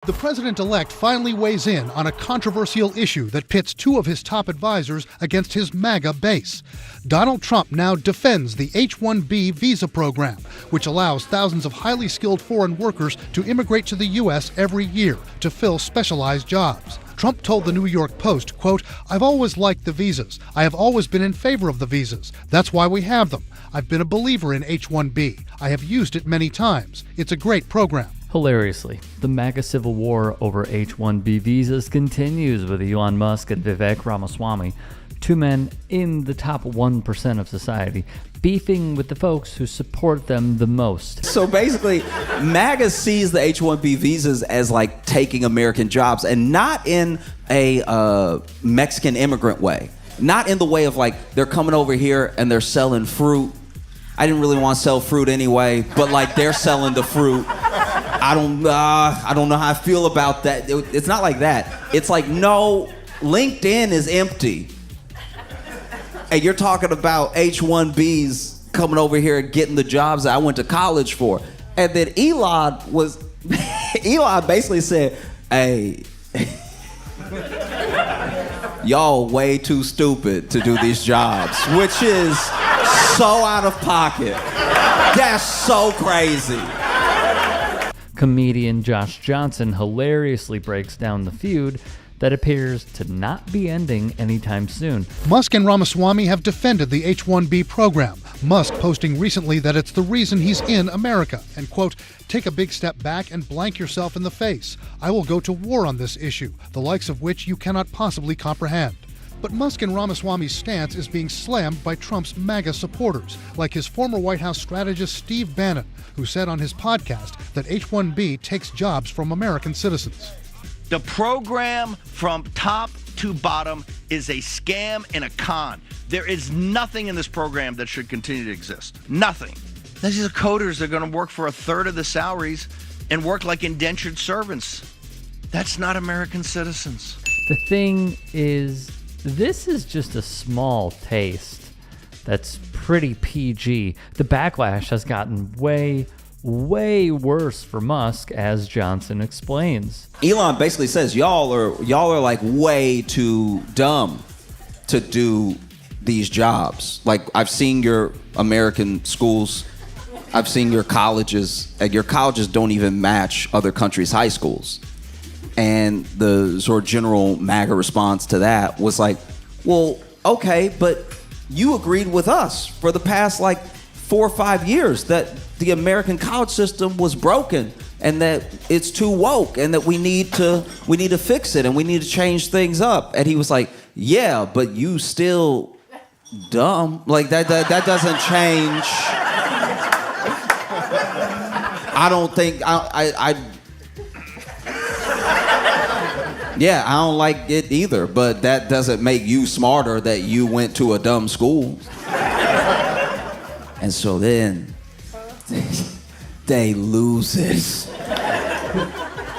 The president-elect finally weighs in on a controversial issue that pits two of his top advisors against his MAGA base. Donald Trump now defends the H-1B visa program, which allows thousands of highly skilled foreign workers to immigrate to the U.S. every year to fill specialized jobs. Trump told the New York Post, quote, "I've always liked the visas. I have always been in favor of the visas. That's why we have them. I've been a believer in H-1B. I have used it many times. It's a great program." Hilariously, the MAGA civil war over H-1B visas continues with Elon Musk and Vivek Ramaswamy, two men in the top 1% of society, beefing with the folks who support them the most. So basically, MAGA sees the H-1B visas as like taking American jobs, and not in a Mexican immigrant way. Not in the way of like, they're coming over here and they're selling fruit. I didn't really want to sell fruit anyway, but like they're selling the fruit. I don't know how I feel about that. It's not like that. It's like, no, LinkedIn is empty. And you're talking about H-1Bs coming over here and getting the jobs that I went to college for. And then Elon basically said, hey, y'all way too stupid to do these jobs, which is so out of pocket. That's so crazy. Comedian Josh Johnson hilariously breaks down the feud that appears to not be ending anytime soon. Musk and Ramaswamy have defended the H-1B program, Musk posting recently that it's the reason he's in America, and, quote, "Take a big step back and blank yourself in the face. I will go to war on this issue, the likes of which you cannot possibly comprehend." But Musk and Ramaswamy's stance is being slammed by Trump's MAGA supporters, like his former White House strategist Steve Bannon, who said on his podcast that H-1B takes jobs from American citizens. The program from top to bottom is a scam and a con. There is nothing in this program that should continue to exist. Nothing. These are coders that are going to work for a third of the salaries and work like indentured servants. That's not American citizens. The thing is, this is just a small taste that's pretty PG. The backlash has gotten way worse for Musk, as Johnson explains. Elon basically says y'all are like way too dumb to do these jobs. Like, I've seen your American schools, I've seen your colleges, and your colleges don't even match other countries' high schools. And the sort of general MAGA response to that was like, well, okay, but you agreed with us for the past like 4 or 5 years that the American college system was broken and that it's too woke and that we need to fix it and we need to change things up. And he was like, yeah, but you still dumb. Like that doesn't change. I don't think Yeah, I don't like it either, but that doesn't make you smarter that you went to a dumb school. And so then they lose it.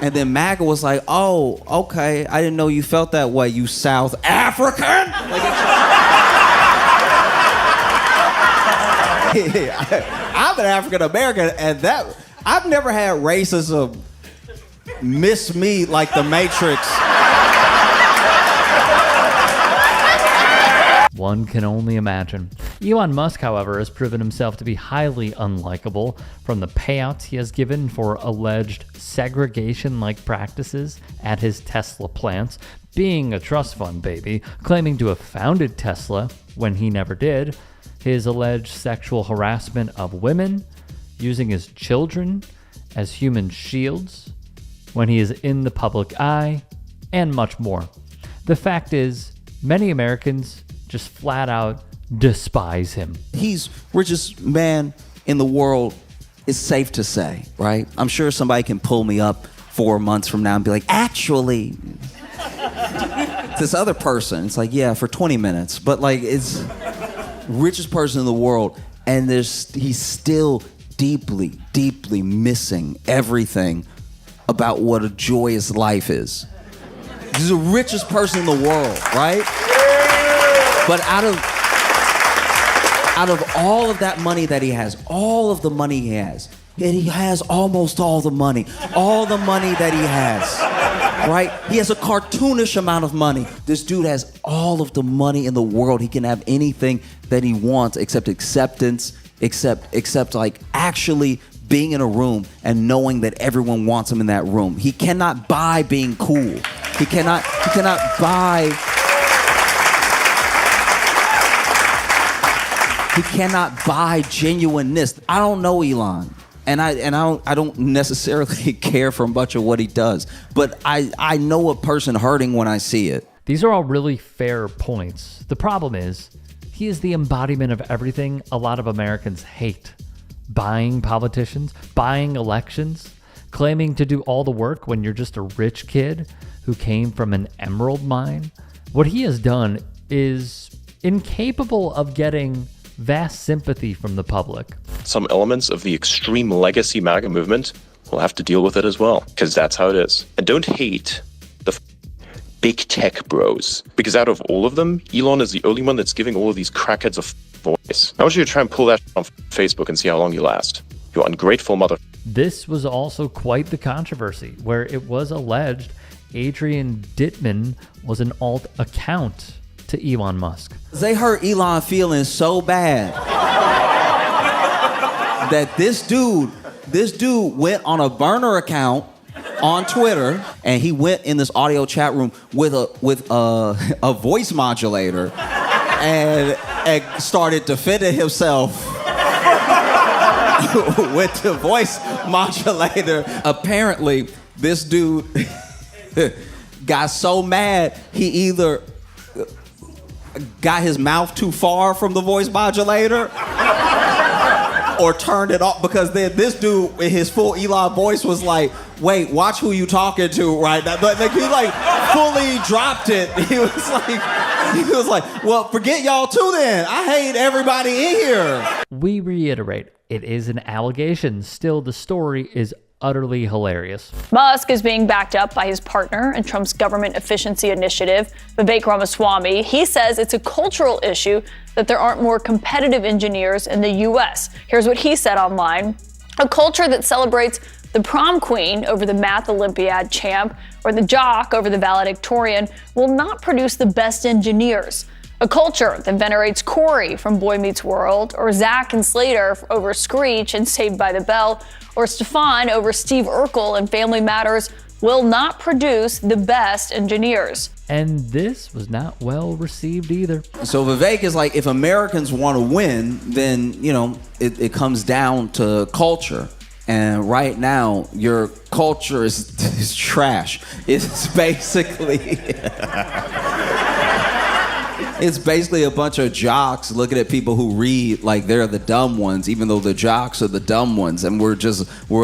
And then MAGA was like, oh, okay, I didn't know you felt that way, you South African. I'm an African American, and I've never had racism miss me like the Matrix. One can only imagine. Elon Musk, however, has proven himself to be highly unlikable, from the payouts he has given for alleged segregation-like practices at his Tesla plants, being a trust fund baby, claiming to have founded Tesla when he never did, his alleged sexual harassment of women, using his children as human shields when he is in the public eye, and much more. The fact is, many Americans just flat out despise him. He's richest man in the world, is safe to say, right? I'm sure somebody can pull me up 4 months from now and be like, actually, this other person. It's like, yeah, for 20 minutes. But like, it's richest person in the world, and he's still deeply, deeply missing everything about what a joyous life is. He's the richest person in the world, right? But out of all of that money that he has, all of the money he has, And he has almost all the money that he has, right? He has a cartoonish amount of money. This dude has all of the money in the world. He can have anything that he wants except acceptance, except like actually being in a room and knowing that everyone wants him in that room. He cannot buy being cool. He cannot buy genuineness. I don't know Elon, and I don't necessarily care for much of what he does, but I know a person hurting when I see it. These are all really fair points. The problem is, he is the embodiment of everything a lot of Americans hate. Buying politicians, buying elections, claiming to do all the work when you're just a rich kid who came from an emerald mine. What he has done is incapable of getting vast sympathy from the public. Some elements of the extreme legacy MAGA movement will have to deal with it as well, because that's how it is. And don't hate the big tech bros, because out of all of them, Elon is the only one that's giving all of these crackheads a voice. I want you to try and pull that on Facebook and see how long you last. You ungrateful mother. This was also quite the controversy, where it was alleged Adrian Dittman was an alt account to Elon Musk. They hurt Elon feelings so bad that this dude went on a burner account on Twitter, and he went in this audio chat room with a voice modulator and started defending himself with the voice modulator. Apparently, this dude got so mad he either got his mouth too far from the voice modulator or turned it off, because then this dude in his full Elon voice was like, wait, watch who you talking to right now. Like, he like fully dropped it. He was like, well, forget y'all too then. I hate everybody in here. We reiterate, it is an allegation. Still, the story is utterly hilarious. Musk is being backed up by his partner in Trump's government efficiency initiative, Vivek Ramaswamy. He says it's a cultural issue that there aren't more competitive engineers in the U.S. Here's what he said online. A culture that celebrates the prom queen over the math Olympiad champ or the jock over the valedictorian will not produce the best engineers. A culture that venerates Corey from Boy Meets World, or Zach and Slater over Screech and Saved by the Bell, or Stefan over Steve Urkel and Family Matters will not produce the best engineers. And this was not well received either. So Vivek is like, if Americans want to win, then, it comes down to culture. And right now, your culture is trash. It's basically... It's basically a bunch of jocks looking at people who read like they're the dumb ones, even though the jocks are the dumb ones. And we're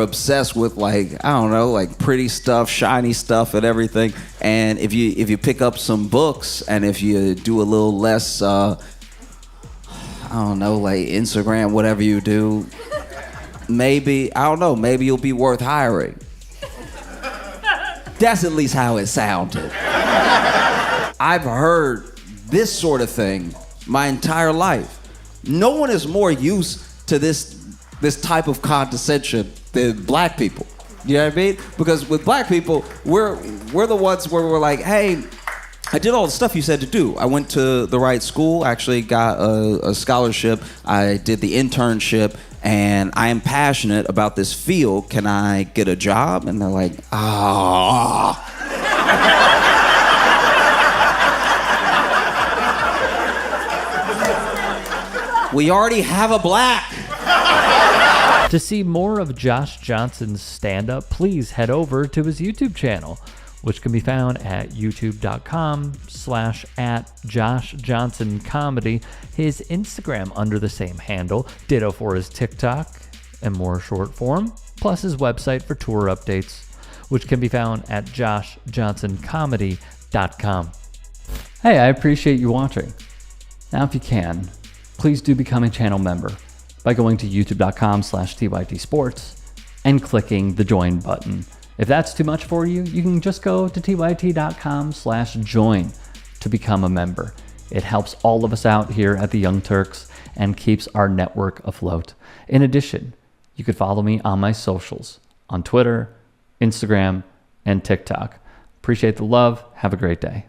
obsessed with like pretty stuff, shiny stuff and everything. And if you pick up some books and if you do a little less, like Instagram, whatever you do, maybe you'll be worth hiring. That's at least how it sounded. I've heard this sort of thing my entire life. No one is more used to this type of condescension than black people. You know what I mean? Because with black people, we're the ones where we're like, hey, I did all the stuff you said to do. I went to the right school, actually got a scholarship. I did the internship, and I am passionate about this field. Can I get a job? And they're like, ah. We already have a black. To see more of Josh Johnson's stand-up, please head over to his YouTube channel, which can be found at youtube.com/@JoshJohnsonComedy, his Instagram under the same handle, ditto for his TikTok and more short form, plus his website for tour updates, which can be found at joshjohnsoncomedy.com. Hey, I appreciate you watching. Now, if you can, please do become a channel member by going to youtube.com/TYTsports and clicking the join button. If that's too much for you, you can just go to tyt.com/join to become a member. It helps all of us out here at the Young Turks and keeps our network afloat. In addition, you could follow me on my socials on Twitter, Instagram, and TikTok. Appreciate the love. Have a great day.